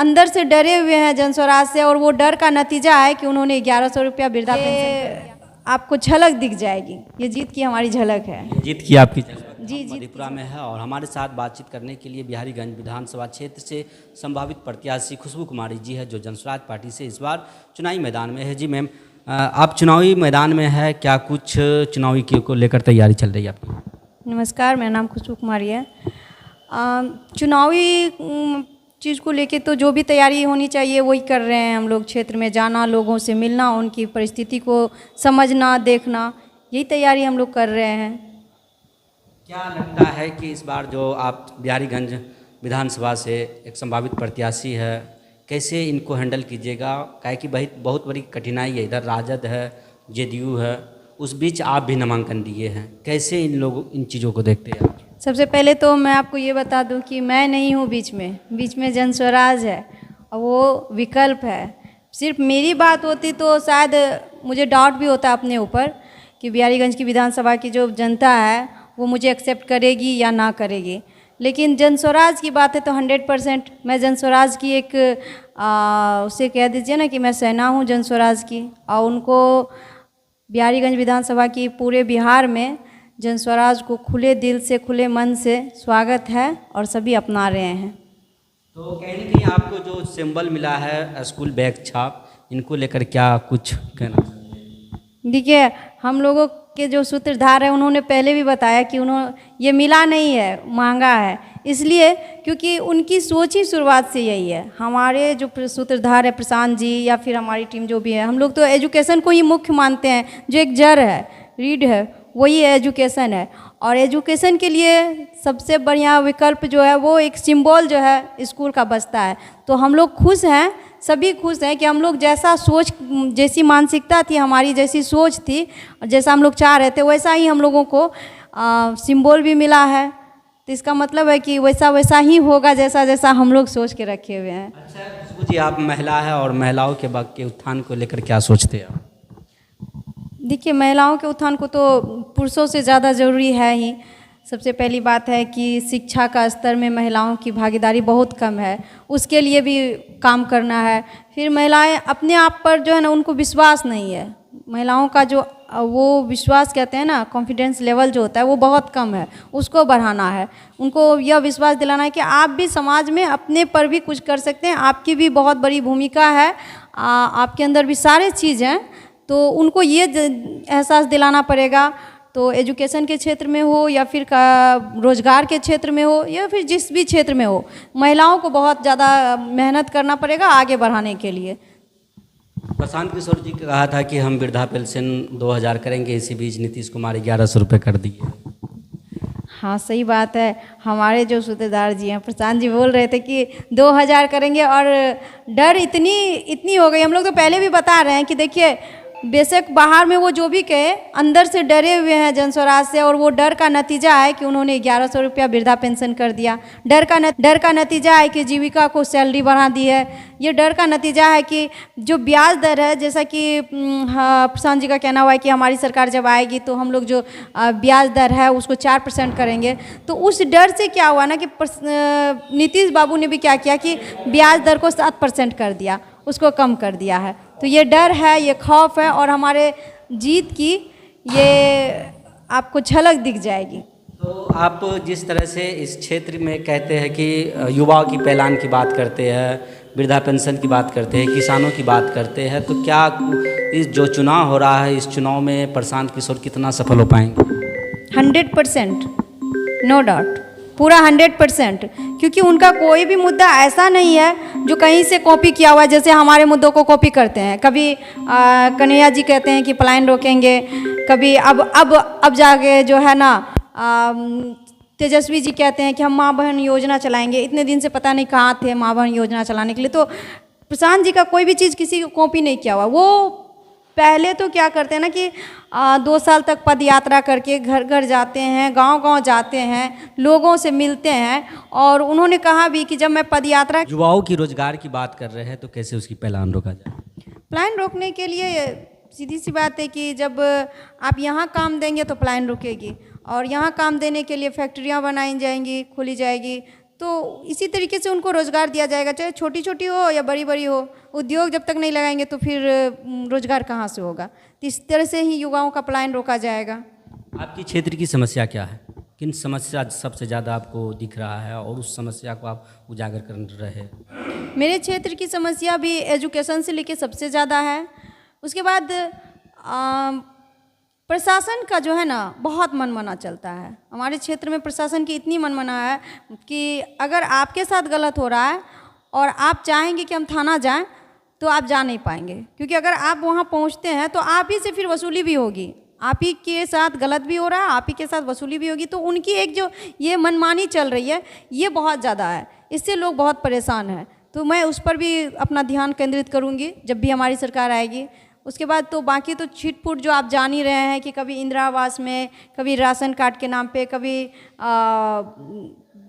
अंदर से डरे हुए हैं जन स्वराज से, और वो डर का नतीजा है कि उन्होंने 1100 रुपया वृद्धा पेंशन। आपको झलक दिख जाएगी, ये जीत की हमारी झलक है। जीत की आपकी जी मधेपुरा में है। और हमारे साथ बातचीत करने के लिए बिहारीगंज विधानसभा क्षेत्र से संभावित प्रत्याशी खुशबू कुमारी जी है, जो जनस्वराज पार्टी से इस बार चुनावी मैदान में है। जी मैम, आप चुनावी मैदान में है, क्या कुछ चुनावी को लेकर तैयारी चल रही है आपकी? नमस्कार, मेरा नाम खुशबू कुमारी है। चुनावी चीज़ को लेके तो जो भी तैयारी होनी चाहिए वही कर रहे हैं हम लोग। क्षेत्र में जाना, लोगों से मिलना, उनकी परिस्थिति को समझना, देखना, यही तैयारी हम लोग कर रहे हैं। क्या लगता है कि इस बार जो आप बिहारीगंज विधानसभा से एक संभावित प्रत्याशी है, कैसे इनको हैंडल कीजिएगा? क्या कि बहुत बड़ी कठिनाई है, इधर राजद है, जेडीयू है, उस बीच आप भी नामांकन दिए हैं, कैसे इन चीज़ों को देखते हैं आप? सबसे पहले तो मैं आपको ये बता दूं कि मैं नहीं हूँ बीच में जन स्वराज है, और वो विकल्प है। सिर्फ मेरी बात होती तो शायद मुझे डाउट भी होता अपने ऊपर कि बिहारीगंज की विधानसभा की जो जनता है वो मुझे एक्सेप्ट करेगी या ना करेगी। लेकिन जन स्वराज की बात है तो 100% मैं जन स्वराज की एक उसे कह दीजिए ना कि मैं सेना हूँ जन स्वराज की, और उनको बिहारीगंज विधानसभा की पूरे बिहार में जन स्वराज को खुले दिल से, खुले मन से स्वागत है और सभी अपना रहे हैं। तो कहीं ना कहीं आपको जो सिंबल मिला है स्कूल बैग छाप, इनको लेकर क्या कुछ कहना? देखिए, हम लोगों के जो सूत्रधार है उन्होंने पहले भी बताया कि ये मिला नहीं है, महंगा है, इसलिए क्योंकि उनकी सोच ही शुरुआत से यही है। हमारे जो सूत्रधार है प्रशांत जी या फिर हमारी टीम जो भी है, हम लोग तो एजुकेशन को ही मुख्य मानते हैं। जो एक जड़ है, रीढ़ है, वही एजुकेशन है। और एजुकेशन के लिए सबसे बढ़िया विकल्प जो है वो एक सिंबल जो है स्कूल का बचता है। तो हम लोग खुश हैं, सभी खुश हैं कि हम लोग जैसा सोच, जैसी मानसिकता थी हमारी, जैसी सोच थी, जैसा हम लोग चाह रहे थे, वैसा ही हम लोगों को सिंबल भी मिला है। तो इसका मतलब है कि वैसा ही होगा जैसा जैसा हम लोग सोच के रखे हुए हैं। अच्छा खुशबू जी, आप महिला है और महिलाओं के उत्थान को लेकर क्या सोचते हैं? देखिए, महिलाओं के उत्थान को तो पुरुषों से ज़्यादा ज़रूरी है ही। सबसे पहली बात है कि शिक्षा का स्तर में महिलाओं की भागीदारी बहुत कम है, उसके लिए भी काम करना है। फिर महिलाएं अपने आप पर जो है ना, उनको विश्वास नहीं है। महिलाओं का जो वो विश्वास कहते हैं ना, कॉन्फिडेंस लेवल जो होता है वो बहुत कम है, उसको बढ़ाना है। उनको यह विश्वास दिलाना है कि आप भी समाज में अपने पर भी कुछ कर सकते हैं, आपकी भी बहुत बड़ी भूमिका है, आपके अंदर भी सारे चीज़ हैं। तो उनको ये एहसास दिलाना पड़ेगा। तो एजुकेशन के क्षेत्र में हो या फिर रोजगार के क्षेत्र में हो या फिर जिस भी क्षेत्र में हो, महिलाओं को बहुत ज़्यादा मेहनत करना पड़ेगा आगे बढ़ाने के लिए। प्रशांत किशोर जी कहा था कि हम वृद्धा पेंशन 2000 करेंगे, इसी बीच नीतीश कुमार 1100 रुपये कर दिए। हाँ, सही बात है। हमारे जो सूत्रधार जी हैं प्रशांत जी बोल रहे थे कि 2000 करेंगे, और डर इतनी हो गई। हम लोग तो पहले भी बता रहे हैं कि देखिए, बेशक बाहर में वो जो भी कहे, अंदर से डरे हुए हैं जन स्वराज से, और वो डर का नतीजा है कि उन्होंने 1100 रुपया वृद्धा पेंशन कर दिया। डर का नतीजा है कि जीविका को सैलरी बढ़ा दी है। ये डर का नतीजा है कि जो ब्याज दर है, जैसा कि प्रशांत जी का कहना हुआ है कि हमारी सरकार जब आएगी तो हम लोग जो ब्याज दर है उसको 4% करेंगे। तो उस डर से क्या हुआ ना कि नीतीश बाबू ने भी क्या किया कि ब्याज दर को 7% कर दिया, उसको कम कर दिया है। तो ये डर है, ये खौफ है, और हमारे जीत की ये आपको झलक दिख जाएगी। तो आप जिस तरह से इस क्षेत्र में कहते हैं कि युवाओं की पहचान की बात करते हैं, वृद्धा पेंशन की बात करते हैं, किसानों की बात करते हैं, तो क्या इस जो चुनाव हो रहा है, इस चुनाव में प्रशांत किशोर कितना सफल हो पाएंगे? 100%, नो डाउट, पूरा 100%। क्योंकि उनका कोई भी मुद्दा ऐसा नहीं है जो कहीं से कॉपी किया हुआ है, जैसे हमारे मुद्दों को कॉपी करते हैं। कभी कन्हैया जी कहते हैं कि पलायन रोकेंगे, कभी अब जाके जो है ना तेजस्वी जी कहते हैं कि हम माँ बहन योजना चलाएंगे। इतने दिन से पता नहीं कहाँ थे माँ बहन योजना चलाने के लिए। तो प्रशांत जी का कोई भी चीज़ किसी को कॉपी नहीं किया हुआ। वो पहले तो क्या करते हैं ना कि 2 साल तक पद यात्रा करके घर घर जाते हैं, गांव-गांव जाते हैं, लोगों से मिलते हैं। और उन्होंने कहा भी कि जब मैं पद यात्रा, युवाओं की रोजगार की बात कर रहे हैं, तो कैसे उसकी पलायन रोका जाए? पलायन रोकने के लिए सीधी सी बात है कि जब आप यहाँ काम देंगे तो पलायन रुकेगी, और यहाँ काम देने के लिए फैक्ट्रियाँ बनाई जाएंगी, खोली जाएगी, तो इसी तरीके से उनको रोज़गार दिया जाएगा, चाहे छोटी छोटी हो या बड़ी बड़ी हो। उद्योग जब तक नहीं लगाएंगे तो फिर रोज़गार कहाँ से होगा। तो इस तरह से ही युवाओं का पलायन रोका जाएगा। आपकी क्षेत्र की समस्या क्या है? किन समस्या सबसे ज़्यादा आपको दिख रहा है और उस समस्या को आप उजागर कर रहे हैं? मेरे क्षेत्र की समस्या भी एजुकेशन से लेके सबसे ज़्यादा है। उसके बाद प्रशासन का जो है ना बहुत मनमाना चलता है। हमारे क्षेत्र में प्रशासन की इतनी मनमाना है कि अगर आपके साथ गलत हो रहा है और आप चाहेंगे कि हम थाना जाएं तो आप जा नहीं पाएंगे, क्योंकि अगर आप वहां पहुंचते हैं तो आप ही से फिर वसूली भी होगी। आप ही के साथ गलत भी हो रहा है, आप ही के साथ वसूली भी होगी। तो उनकी एक जो ये मनमानी चल रही है ये बहुत ज़्यादा है, इससे लोग बहुत परेशान हैं। तो मैं उस पर भी अपना ध्यान केंद्रित करूँगी जब भी हमारी सरकार आएगी। उसके बाद तो बाकी तो छिटपुट जो आप जान ही रहे हैं कि कभी इंदिरा आवास में, कभी राशन कार्ड के नाम पे, कभी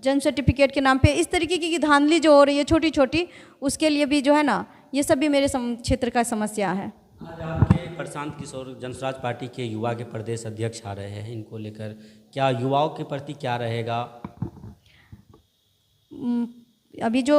जन्म सर्टिफिकेट के नाम पे, इस तरीके की धांधली जो हो रही है छोटी छोटी, उसके लिए भी जो है ना ये सब भी मेरे क्षेत्र का समस्या है। आज आपके प्रशांत किशोर जनसुराज पार्टी के युवा के प्रदेश अध्यक्ष आ रहे हैं, इनको लेकर क्या युवाओं के प्रति क्या रहेगा? अभी जो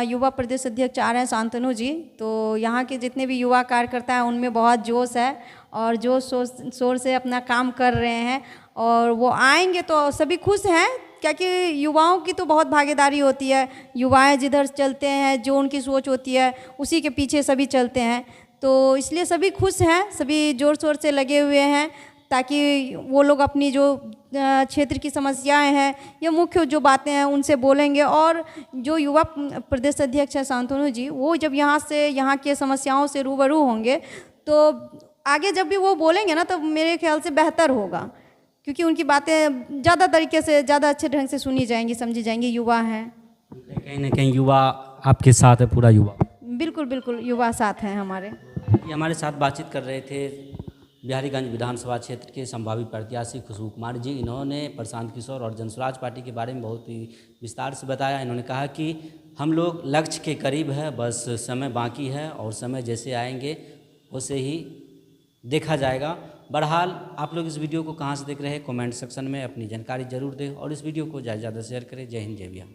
युवा प्रदेश अध्यक्ष आ रहे हैं शांतनु जी, तो यहाँ के जितने भी युवा कार्यकर्ता हैं उनमें बहुत जोश है और जोश शोर से अपना काम कर रहे हैं। और वो आएंगे तो सभी खुश हैं, क्योंकि युवाओं की तो बहुत भागीदारी होती है। युवाएं जिधर चलते हैं, जो उनकी सोच होती है उसी के पीछे सभी चलते हैं। तो इसलिए सभी खुश हैं, सभी ज़ोर शोर से लगे हुए हैं ताकि वो लोग अपनी जो क्षेत्र की समस्याएं हैं या मुख्य जो बातें हैं उनसे बोलेंगे। और जो युवा प्रदेश अध्यक्ष है शांतनु जी, वो जब यहाँ से यहाँ के समस्याओं से रूबरू होंगे तो आगे जब भी वो बोलेंगे ना तो मेरे ख्याल से बेहतर होगा, क्योंकि उनकी बातें ज़्यादा तरीके से, ज़्यादा अच्छे ढंग से सुनी जाएंगी, समझी जाएंगी। युवा हैं, कहीं ना कहीं युवा आपके साथ है, पूरा युवा। बिल्कुल बिल्कुल युवा साथ हैं हमारे। ये हमारे साथ बातचीत कर रहे थे बिहारीगंज विधानसभा क्षेत्र के संभावित प्रत्याशी खुशबू कुमार जी। इन्होंने प्रशांत किशोर और जनसुराज पार्टी के बारे में बहुत ही विस्तार से बताया। इन्होंने कहा कि हम लोग लक्ष्य के करीब है, बस समय बाकी है और समय जैसे आएंगे वैसे ही देखा जाएगा। बहरहाल आप लोग इस वीडियो को कहाँ से देख रहे हैं कमेंट सेक्शन में अपनी जानकारी जरूर दें और इस वीडियो को ज़्यादा से ज़्यादा शेयर करें। जय हिंद, जय बिहार।